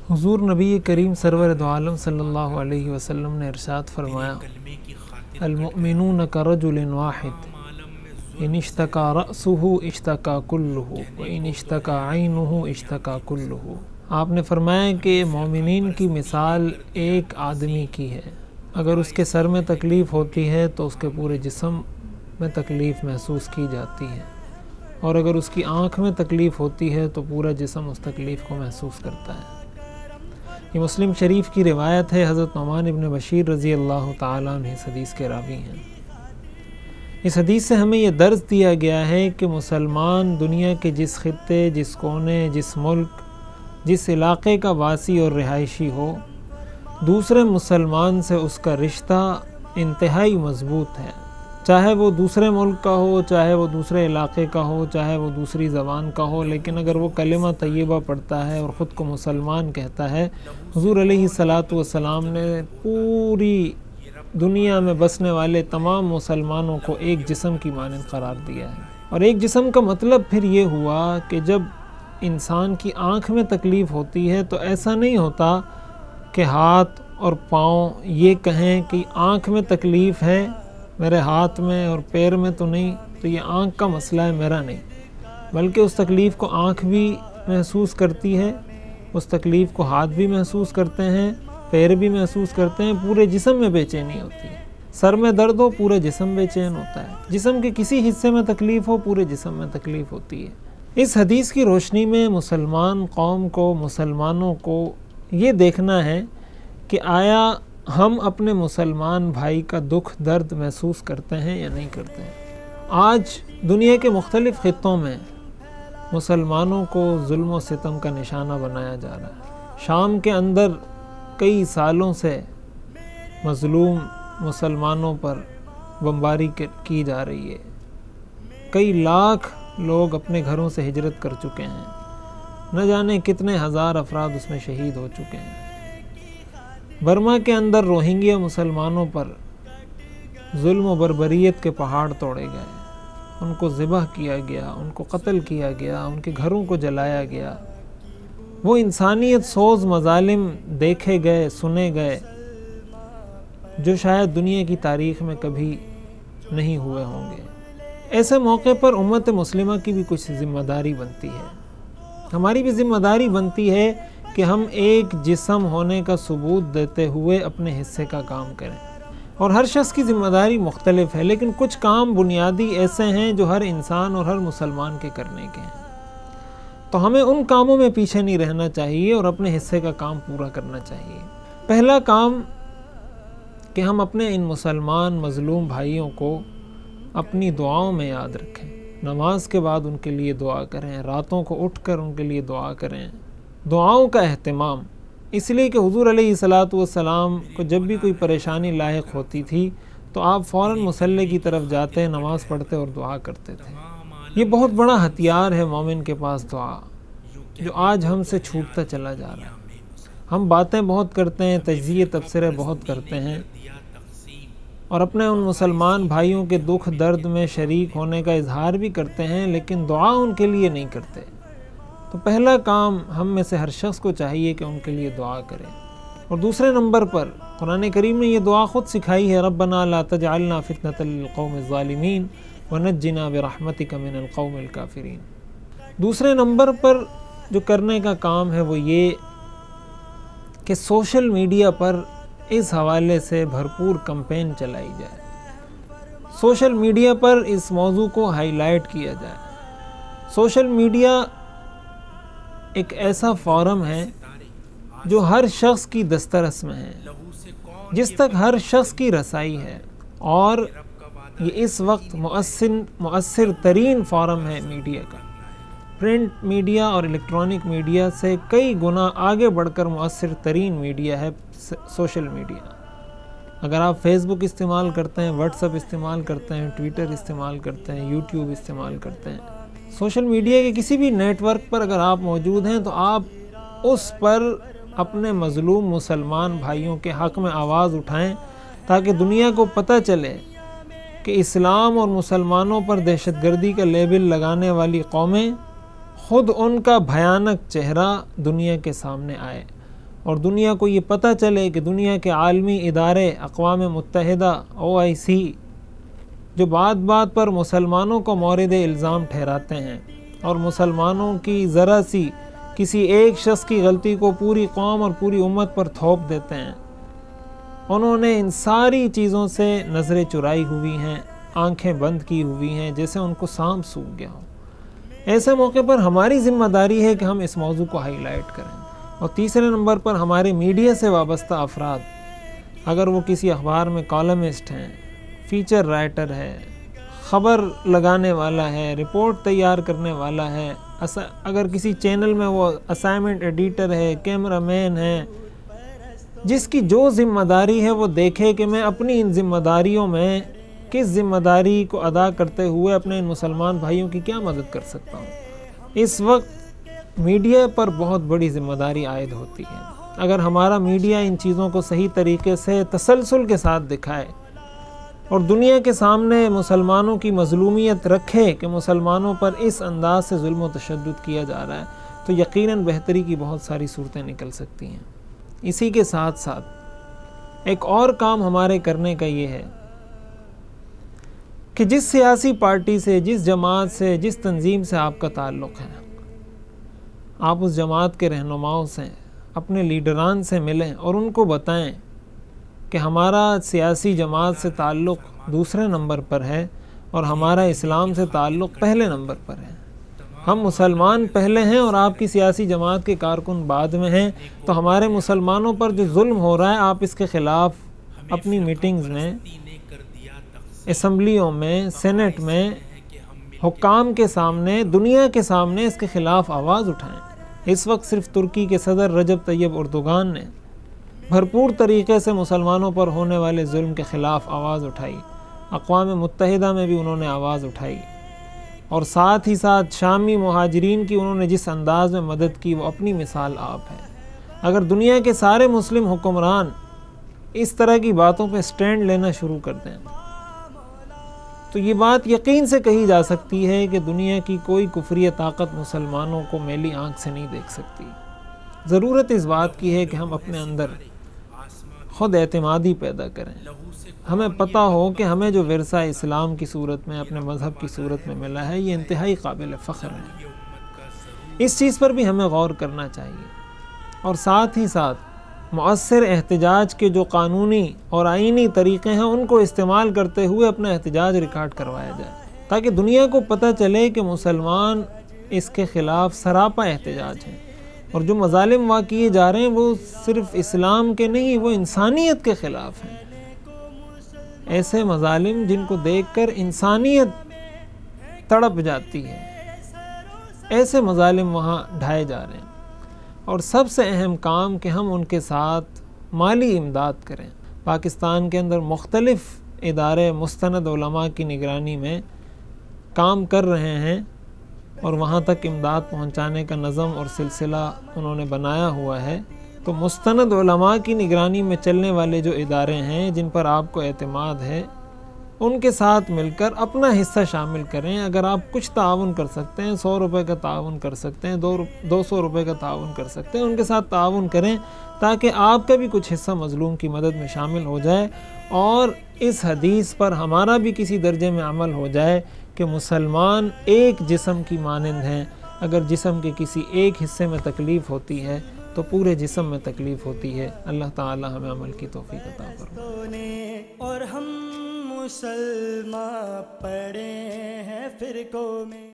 حضور نبی کریم سرور دو عالم صلی اللہ علیہ وسلم نے ارشاد فرمایا، المؤمنون کرجل واحد ان اشتکا رأسہ اشتکا کلہ وان اشتکا عینہ اشتکا کلہ۔ آپ نے فرمایا کہ مومنین کی مثال ایک آدمی کی ہے، اگر اس کے سر میں تکلیف ہوتی ہے تو اس کے پورے جسم میں تکلیف محسوس کی جاتی ہے، اور اگر اس کی آنکھ میں تکلیف ہوتی ہے تو پورا جسم اس تکلیف کو محسوس کرتا ہے۔ یہ مسلم شریف کی روایت ہے، حضرت نعمان ابن بشیر رضی اللہ تعالیٰ عنہ اس حدیث کے راوی ہیں۔ اس حدیث سے ہمیں یہ درس دیا گیا ہے کہ مسلمان دنیا کے جس خطے، جس کونے، جس ملک، جس علاقے کا واسی اور رہائشی ہو، دوسرے مسلمان سے اس کا رشتہ انتہائی مضبوط ہے، چاہے وہ دوسرے ملک کا ہو، چاہے وہ دوسرے علاقے کا ہو، چاہے وہ دوسری زبان کا ہو، لیکن اگر وہ کلمہ طیبہ پڑھتا ہے اور خود کو مسلمان کہتا ہے، حضور علیہ الصلاۃ والسلام نے پوری دنیا میں بسنے والے تمام مسلمانوں کو ایک جسم کی مانند قرار دیا ہے۔ اور ایک جسم کا مطلب پھر یہ ہوا کہ جب انسان کی آنکھ میں تکلیف ہوتی ہے تو ایسا نہیں ہوتا کہ ہاتھ اور پاؤں یہ کہیں کہ آنکھ میں تکلیف ہے میرے ہاتھ میں اور پیر میں تو نہیں، تو یہ آنکھ کا مسئلہ ہے، میرا نہیں، بلکہ اس تکلیف کو آنکھ بھی محسوس کرتی ہے، اس تکلیف کو ہاتھ بھی محسوس کرتے ہیں، پیر بھی محسوس کرتے ہیں، پورے جسم میں بے چینی ہوتی ہے۔ سر میں درد ہو پورے جسم بے چین ہوتا ہے، جسم کے کسی حصے میں تکلیف ہو پورے جسم میں تکلیف ہوتی ہے۔ اس حدیث کی روشنی میں مسلمان قوم کو، مسلمانوں کو یہ دیکھنا ہے کہ آیا ہم اپنے مسلمان بھائی کا دکھ درد محسوس کرتے ہیں یا نہیں کرتے ہیں۔ آج دنیا کے مختلف خطوں میں مسلمانوں کو ظلم و ستم کا نشانہ بنایا جا رہا ہے۔ شام کے اندر کئی سالوں سے مظلوم مسلمانوں پر بمباری کی جا رہی ہے، کئی لاکھ لوگ اپنے گھروں سے ہجرت کر چکے ہیں، نہ جانے کتنے ہزار افراد اس میں شہید ہو چکے ہیں۔ برما کے اندر روہنگیا مسلمانوں پر ظلم و بربریت کے پہاڑ توڑے گئے، ان کو ذبح کیا گیا، ان کو قتل کیا گیا، ان کے گھروں کو جلایا گیا۔ وہ انسانیت سوز مظالم دیکھے گئے، سنے گئے، جو شاید دنیا کی تاریخ میں کبھی نہیں ہوئے ہوں گے۔ ایسے موقع پر امت مسلمہ کی بھی کچھ ذمہ داری بنتی ہے، ہماری بھی ذمہ داری بنتی ہے کہ ہم ایک جسم ہونے کا ثبوت دیتے ہوئے اپنے حصے کا کام کریں۔ اور ہر شخص کی ذمہ داری مختلف ہے، لیکن کچھ کام بنیادی ایسے ہیں جو ہر انسان اور ہر مسلمان کے کرنے کے ہیں، تو ہمیں ان کاموں میں پیچھے نہیں رہنا چاہیے اور اپنے حصے کا کام پورا کرنا چاہیے۔ پہلا کام کہ ہم اپنے ان مسلمان مظلوم بھائیوں کو اپنی دعاؤں میں یاد رکھیں، نماز کے بعد ان کے لیے دعا کریں، راتوں کو اٹھ کر ان کے لیے دعا کریں۔ دعاؤں کا اہتمام اس لیے کہ حضور علیہ الصلاۃ والسلام کو جب بھی کوئی پریشانی لاحق ہوتی تھی تو آپ فوراً مصلی کی طرف جاتے، نماز پڑھتے اور دعا کرتے تھے۔ یہ بہت بڑا ہتھیار ہے مومن کے پاس دعا، جو آج ہم سے چھوٹتا چلا جا رہا ہے۔ ہم باتیں بہت کرتے ہیں، تجزیے تبصرے بہت کرتے ہیں، اور اپنے ان مسلمان بھائیوں کے دکھ درد میں شریک ہونے کا اظہار بھی کرتے ہیں، لیکن دعا ان کے لیے نہیں کرتے۔ تو پہلا کام ہم میں سے ہر شخص کو چاہیے کہ ان کے لیے دعا کرے۔ اور دوسرے نمبر پر قرآن کریم نے یہ دعا خود سکھائی ہے، ربنا لا تجعلنا فتنة للقوم الظالمین ونجنا برحمتک من القوم الکافرین۔ دوسرے نمبر پر جو کرنے کا کام ہے وہ یہ کہ سوشل میڈیا پر اس حوالے سے بھرپور کمپین چلائی جائے، سوشل میڈیا پر اس موضوع کو ہائی لائٹ کیا جائے۔ سوشل میڈیا ایک ایسا فورم ہے جو ہر شخص کی دسترس میں ہے، جس تک ہر شخص کی رسائی ہے، اور یہ اس وقت مؤثر ترین فورم ہے میڈیا کا۔ پرنٹ میڈیا اور الیکٹرانک میڈیا سے کئی گنا آگے بڑھ کر مؤثر ترین میڈیا ہے سوشل میڈیا۔ اگر آپ فیس بک استعمال کرتے ہیں، واٹس ایپ استعمال کرتے ہیں، ٹویٹر استعمال کرتے ہیں، یوٹیوب استعمال کرتے ہیں، سوشل میڈیا کے کسی بھی نیٹ ورک پر اگر آپ موجود ہیں تو آپ اس پر اپنے مظلوم مسلمان بھائیوں کے حق میں آواز اٹھائیں، تاکہ دنیا کو پتہ چلے کہ اسلام اور مسلمانوں پر دہشت گردی کا لیبل لگانے والی قومیں خود ان کا بھیانک چہرہ دنیا کے سامنے آئے۔ اور دنیا کو یہ پتہ چلے کہ دنیا کے عالمی ادارے اقوام متحدہ OIC جو بات بات پر مسلمانوں کو مورد الزام ٹھہراتے ہیں اور مسلمانوں کی ذرا سی کسی ایک شخص کی غلطی کو پوری قوم اور پوری امت پر تھوپ دیتے ہیں، انہوں نے ان ساری چیزوں سے نظریں چرائی ہوئی ہیں، آنکھیں بند کی ہوئی ہیں، جیسے ان کو سانپ سونگھ گیا ہو۔ ایسے موقع پر ہماری ذمہ داری ہے کہ ہم اس موضوع کو ہائی لائٹ کریں۔ اور تیسرے نمبر پر ہمارے میڈیا سے وابستہ افراد، اگر وہ کسی اخبار میں کالمسٹ ہیں، فیچر رائٹر ہے، خبر لگانے والا ہے، رپورٹ تیار کرنے والا ہے، اگر کسی چینل میں وہ اسائنمنٹ ایڈیٹر ہے، کیمرہ مین ہے، جس کی جو ذمہ داری ہے وہ دیکھے کہ میں اپنی ان ذمہ داریوں میں کس ذمہ داری کو ادا کرتے ہوئے اپنے ان مسلمان بھائیوں کی کیا مدد کر سکتا ہوں۔ اس وقت میڈیا پر بہت بڑی ذمہ داری عائد ہوتی ہے۔ اگر ہمارا میڈیا ان چیزوں کو صحیح طریقے سے تسلسل کے ساتھ دکھائے اور دنیا کے سامنے مسلمانوں کی مظلومیت رکھے کہ مسلمانوں پر اس انداز سے ظلم و تشدد کیا جا رہا ہے، تو یقیناً بہتری کی بہت ساری صورتیں نکل سکتی ہیں۔ اسی کے ساتھ ساتھ ایک اور کام ہمارے کرنے کا یہ ہے کہ جس سیاسی پارٹی سے، جس جماعت سے، جس تنظیم سے آپ کا تعلق ہے، آپ اس جماعت کے رہنماؤں سے، اپنے لیڈران سے ملیں اور ان کو بتائیں کہ ہمارا سیاسی جماعت سے تعلق دوسرے نمبر پر ہے اور ہمارا اسلام سے تعلق پہلے نمبر پر ہے۔ ہم مسلمان پہلے ہیں اور آپ کی سیاسی جماعت کے کارکن بعد میں ہیں، تو ہمارے مسلمانوں پر جو ظلم ہو رہا ہے آپ اس کے خلاف اپنی میٹنگز میں، اسمبلیوں میں، سینٹ میں، حکام کے سامنے، دنیا کے سامنے اس کے خلاف آواز اٹھائیں۔ اس وقت صرف ترکی کے صدر رجب طیب اردوغان نے بھرپور طریقے سے مسلمانوں پر ہونے والے ظلم کے خلاف آواز اٹھائی، اقوام متحدہ میں بھی انہوں نے آواز اٹھائی، اور ساتھ ہی ساتھ شامی مہاجرین کی انہوں نے جس انداز میں مدد کی وہ اپنی مثال آپ ہے۔ اگر دنیا کے سارے مسلم حکمران اس طرح کی باتوں پہ سٹینڈ لینا شروع کر دیں تو یہ بات یقین سے کہی جا سکتی ہے کہ دنیا کی کوئی کفری طاقت مسلمانوں کو میلی آنکھ سے نہیں دیکھ سکتی۔ ضرورت اس بات کی ہے کہ ہم اپنے اندر خود اعتمادی پیدا کریں۔ ہمیں پتہ ہو کہ ہمیں جو ورثہ اسلام کی صورت میں، اپنے مذہب کی صورت میں ملا ہے، یہ انتہائی قابل فخر ہے۔ اس چیز پر بھی ہمیں غور کرنا چاہیے، اور ساتھ ہی ساتھ مؤثر احتجاج کے جو قانونی اور آئینی طریقے ہیں ان کو استعمال کرتے ہوئے اپنا احتجاج ریکارڈ کروایا جائے، تاکہ دنیا کو پتہ چلے کہ مسلمان اس کے خلاف سراپا احتجاج ہیں، اور جو مظالم واقع جا رہے ہیں وہ صرف اسلام کے نہیں، وہ انسانیت کے خلاف ہیں۔ ایسے مظالم جن کو دیکھ کر انسانیت تڑپ جاتی ہے، ایسے مظالم وہاں ڈھائے جا رہے ہیں، اور سب سے اہم کام کہ ہم ان کے ساتھ مالی امداد کریں۔ پاکستان کے اندر مختلف ادارے مستند علماء کی نگرانی میں کام کر رہے ہیں، اور وہاں تک امداد پہنچانے کا نظم اور سلسلہ انہوں نے بنایا ہوا ہے۔ تو مستند علماء کی نگرانی میں چلنے والے جو ادارے ہیں جن پر آپ کو اعتماد ہے، ان کے ساتھ مل کر اپنا حصہ شامل کریں۔ اگر آپ کچھ تعاون کر سکتے ہیں، 100 روپے کا تعاون کر سکتے ہیں، 200 روپے کا تعاون کر سکتے ہیں، ان کے ساتھ تعاون کریں تاکہ آپ کا بھی کچھ حصہ مظلوم کی مدد میں شامل ہو جائے، اور اس حدیث پر ہمارا بھی کسی درجے میں عمل ہو جائے کہ مسلمان ایک جسم کی مانند ہیں۔ اگر جسم کے کسی ایک حصے میں تکلیف ہوتی ہے تو پورے جسم میں تکلیف ہوتی ہے۔ اللہ تعالی ہمیں عمل کی توفیق عطا فرمائے۔ اور ہم مسلمان پڑے ہیں فرقوں میں۔